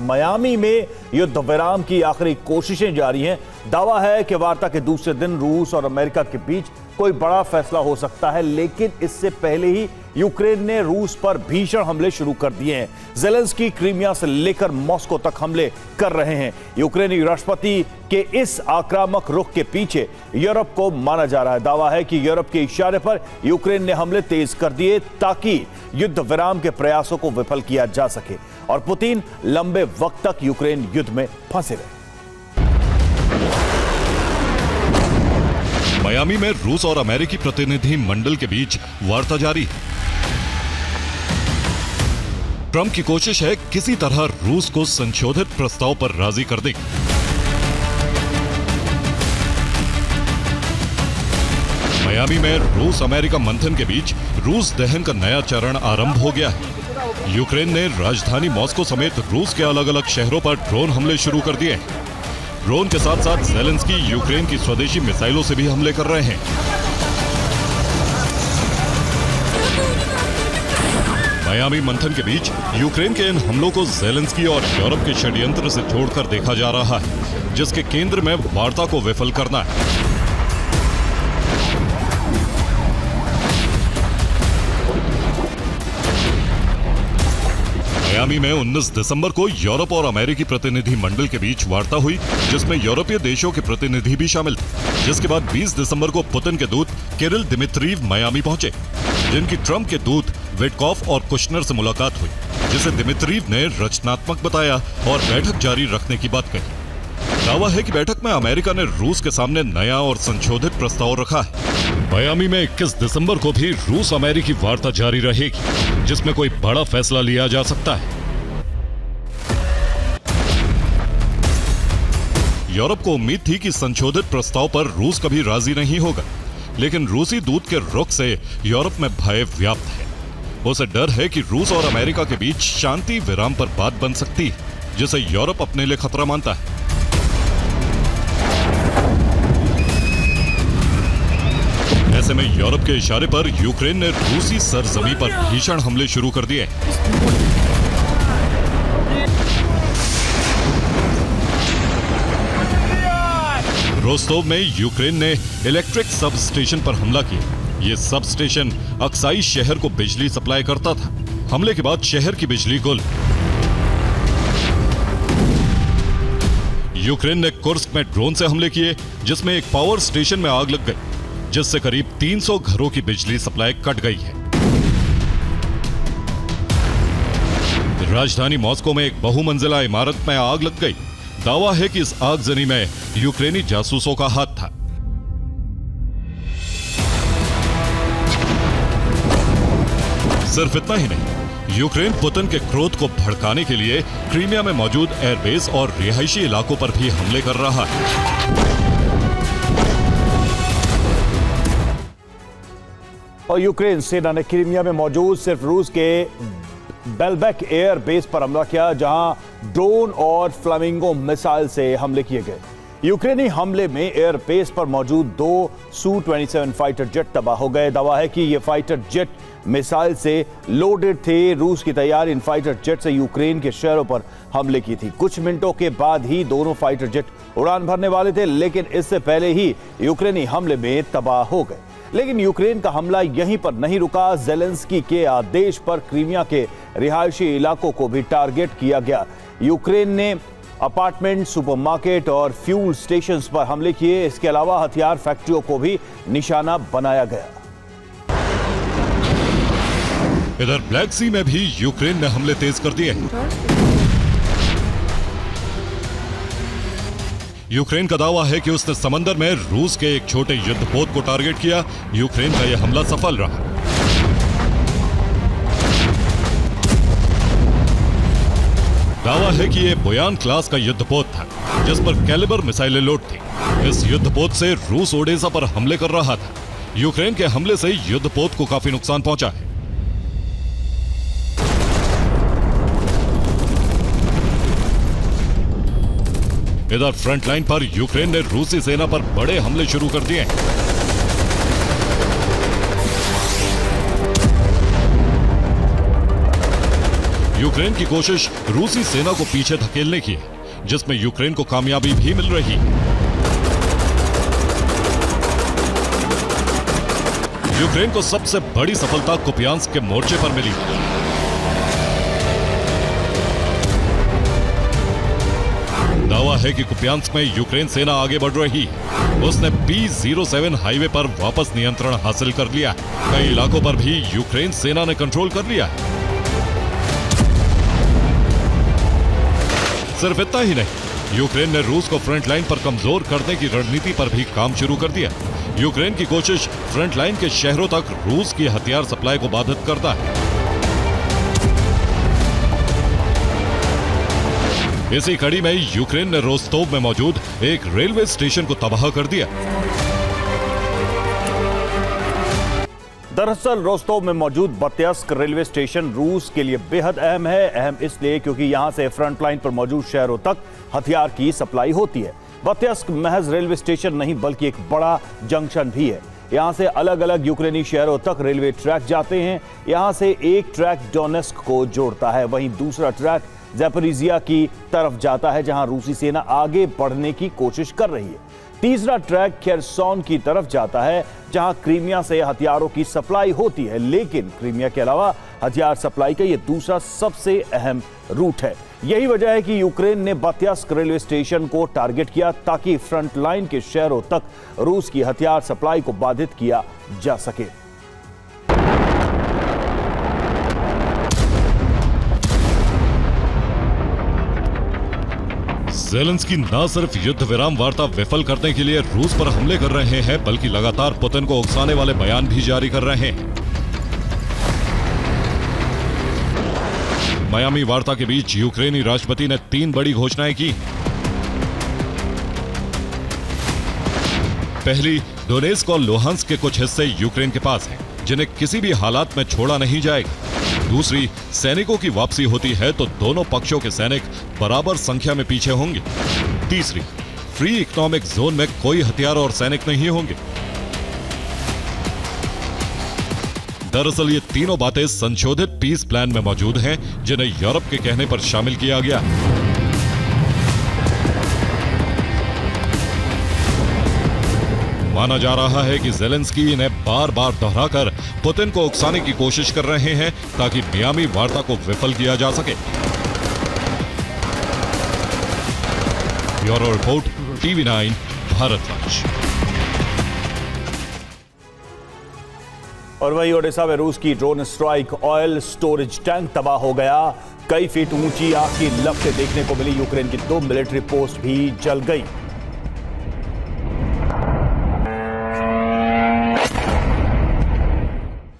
Miami में युद्ध विराम की आखिरी कोशिशें जारी हैं। दावा है कि वार्ता के दूसरे दिन रूस और अमेरिका के बीच कोई बड़ा फैसला हो सकता है, लेकिन इससे पहले ही यूक्रेन ने रूस पर भीषण हमले शुरू कर दिए हैं। ज़ेलेंस्की क्रीमिया से लेकर मॉस्को तक हमले कर रहे हैं। यूक्रेनी राष्ट्रपति के इस आक्रामक रुख के पीछे यूरोप को माना जा रहा है। दावा है कि यूरोप के इशारे पर यूक्रेन ने हमले तेज कर दिए ताकि युद्ध विराम के प्रयासों को विफल किया जा सके और पुतिन लंबे वक्त तक यूक्रेन युद्ध में फंसे रहे। मियामी में रूस और अमेरिकी प्रतिनिधि मंडल के बीच वार्ता जारी है। ट्रंप की कोशिश है किसी तरह रूस को संशोधित प्रस्ताव पर राजी कर दे। मियामी में रूस अमेरिका मंथन के बीच रूस दहन का नया चरण आरंभ हो गया है। यूक्रेन ने राजधानी मॉस्को समेत रूस के अलग अलग शहरों पर ड्रोन हमले शुरू कर दिए हैं। ड्रोन के साथ साथ ज़ेलेंस्की यूक्रेन की स्वदेशी मिसाइलों से भी हमले कर रहे हैं। मियामी मंथन के बीच यूक्रेन के इन हमलों को ज़ेलेंस्की और यूरोप के षड्यंत्र से जोड़कर देखा जा रहा है, जिसके केंद्र में वार्ता को विफल करना है। मियामी में 19 दिसंबर को यूरोप और अमेरिकी प्रतिनिधि मंडल के बीच वार्ता हुई, जिसमें यूरोपीय देशों के प्रतिनिधि भी शामिल थे। जिसके बाद 20 दिसंबर को पुतिन के दूत किरिल दिमित्रीव मियामी पहुंचे, जिनकी ट्रंप के दूत विटकॉफ और कुशनर से मुलाकात हुई, जिसे दिमित्रीव ने रचनात्मक बताया और बैठक जारी रखने की बात कही। दावा है कि बैठक में अमेरिका ने रूस के सामने नया और संशोधित प्रस्ताव रखा है। मियामी में 21 दिसंबर को भी रूस अमेरिकी वार्ता जारी रहेगी, जिसमें कोई बड़ा फैसला लिया जा सकता है। यूरोप को उम्मीद थी कि संशोधित प्रस्ताव पर रूस कभी राजी नहीं होगा, लेकिन रूसी दूत के रुख से यूरोप में भय व्याप्त है। उसे डर है कि रूस और अमेरिका के बीच शांति विराम पर बात बन सकती है, जिसे यूरोप अपने लिए खतरा मानता है। ऐसे में यूरोप के इशारे पर यूक्रेन ने रूसी सरजमी पर भीषण हमले शुरू कर दिए। रोस्टोव में यूक्रेन ने इलेक्ट्रिक सब स्टेशन पर हमला किया। ये सब स्टेशन अक्साई शहर को बिजली सप्लाई करता था। हमले के बाद शहर की बिजली गुल। यूक्रेन ने कुर्स्क में ड्रोन से हमले किए, जिसमें एक पावर स्टेशन में आग लग गई, जिससे करीब 300 घरों की बिजली सप्लाई कट गई है। राजधानी मॉस्को में एक बहुमंजिला इमारत में आग लग गई। दावा है कि इस आगजनी में यूक्रेनी जासूसों का हाथ था। सिर्फ इतना ही नहीं, यूक्रेन पुतिन के क्रोध को भड़काने के लिए क्रीमिया में मौजूद एयरबेस और रिहायशी इलाकों पर भी हमले कर रहा है। और यूक्रेन सेना ने क्रीमिया में मौजूद सिर्फ रूस के बेलबेक एयर बेस पर हमला किया, जहां ड्रोन और फ्लामिंगो मिसाइल से हमले किए गए। यूक्रेनी हमले में एयर बेस पर मौजूद 2 Su-27 फाइटर जेट तबाह हो गए। दावा है कि ये फाइटर जेट मिसाइल से लोडेड थे। रूस की तैयार इन फाइटर जेट से यूक्रेन के शहरों पर हमले की थी। कुछ मिनटों के बाद ही दोनों फाइटर जेट उड़ान भरने वाले थे, लेकिन इससे पहले ही यूक्रेनी हमले में तबाह हो गए। लेकिन यूक्रेन का हमला यहीं पर नहीं रुका। ज़ेलेंस्की के आदेश पर क्रीमिया के रिहायशी इलाकों को भी टारगेट किया गया। यूक्रेन ने अपार्टमेंट, सुपरमार्केट और फ्यूल स्टेशंस पर हमले किए। इसके अलावा हथियार फैक्ट्रियों को भी निशाना बनाया गया। इधर ब्लैक सी में भी यूक्रेन ने हमले तेज कर दिए। यूक्रेन का दावा है कि उसने समंदर में रूस के एक छोटे युद्धपोत को टारगेट किया। यूक्रेन का यह हमला सफल रहा। दावा है कि यह बोयान क्लास का युद्धपोत था, जिस पर कैलिबर मिसाइलें लोड थी। इस युद्धपोत से रूस ओडेसा पर हमले कर रहा था। यूक्रेन के हमले से युद्धपोत को काफी नुकसान पहुंचा है। इधर फ्रंटलाइन पर यूक्रेन ने रूसी सेना पर बड़े हमले शुरू कर दिए। यूक्रेन की कोशिश रूसी सेना को पीछे धकेलने की है, जिसमें यूक्रेन को कामयाबी भी मिल रही। यूक्रेन को सबसे बड़ी सफलता कुपियांस्क के मोर्चे पर मिली। दावा है कि कुपियांस्क में यूक्रेन सेना आगे बढ़ रही है। उसने P-07 हाईवे पर वापस नियंत्रण हासिल कर लिया है। कई इलाकों पर भी यूक्रेन सेना ने कंट्रोल कर लिया है। सिर्फ इतना ही नहीं, यूक्रेन ने रूस को फ्रंट लाइन पर कमजोर करने की रणनीति पर भी काम शुरू कर दिया। यूक्रेन की कोशिश फ्रंट लाइन के शहरों तक रूस की हथियार सप्लाई को बाधित करता है। इसी कड़ी में यूक्रेन ने रोस्तोव में मौजूद एक रेलवे स्टेशन को तबाह कर दिया। दरअसल रोस्तोव में मौजूद बत्यास्क रेलवे स्टेशन रूस के लिए बेहद अहम है। अहम इसलिए क्योंकि यहां से फ्रंट लाइन पर मौजूद शहरों तक हथियार की सप्लाई होती है। बत्यास्क महज रेलवे स्टेशन नहीं बल्कि एक बड़ा जंक्शन भी है। यहां से अलग अलग यूक्रेनी शहरों तक रेलवे ट्रैक जाते हैं। यहां से एक ट्रैक डोनेस्क को जोड़ता है, वहीं दूसरा ट्रैक ज़ैपोरिज़िया की तरफ जाता है, जहां रूसी सेना आगे बढ़ने की कोशिश कर रही है। तीसरा ट्रैक खेरसोन की तरफ जाता है, जहां क्रीमिया से हथियारों की सप्लाई होती है। लेकिन क्रीमिया के अलावा हथियार सप्लाई का यह दूसरा सबसे अहम रूट है। यही वजह है कि यूक्रेन ने बत्यास्क रेलवे स्टेशन को टारगेट किया ताकि फ्रंट लाइन के शहरों तक रूस की हथियार सप्लाई को बाधित किया जा सके। ज़ेलेंस्की न सिर्फ युद्ध विराम वार्ता विफल करने के लिए रूस पर हमले कर रहे हैं, बल्कि लगातार पुतिन को उकसाने वाले बयान भी जारी कर रहे हैं। मियामी वार्ता के बीच यूक्रेनी राष्ट्रपति ने 3 बड़ी घोषणाएं की। पहली, डोनेस्क और लुहांस्क के कुछ हिस्से यूक्रेन के पास हैं, जिन्हें किसी भी हालात में छोड़ा नहीं जाएगा। दूसरी, सैनिकों की वापसी होती है तो दोनों पक्षों के सैनिक बराबर संख्या में पीछे होंगे। तीसरी, फ्री इकोनॉमिक जोन में कोई हथियार और सैनिक नहीं होंगे। दरअसल ये तीनों बातें संशोधित पीस प्लान में मौजूद हैं, जिन्हें यूरोप के कहने पर शामिल किया गया। माना जा रहा है कि ज़ेलेंस्की इन्हें बार बार दोहराकर पुतिन को उकसाने की कोशिश कर रहे हैं ताकि मियामी वार्ता को विफल किया जा सके। Bureau report, TV9 भारतवंश। और वही ओडिशा में रूस की drone strike, oil storage tank तबाह हो गया। कई फीट ऊंची आग की लपटें देखने को मिली। यूक्रेन की 2 मिलिट्री पोस्ट भी जल गई।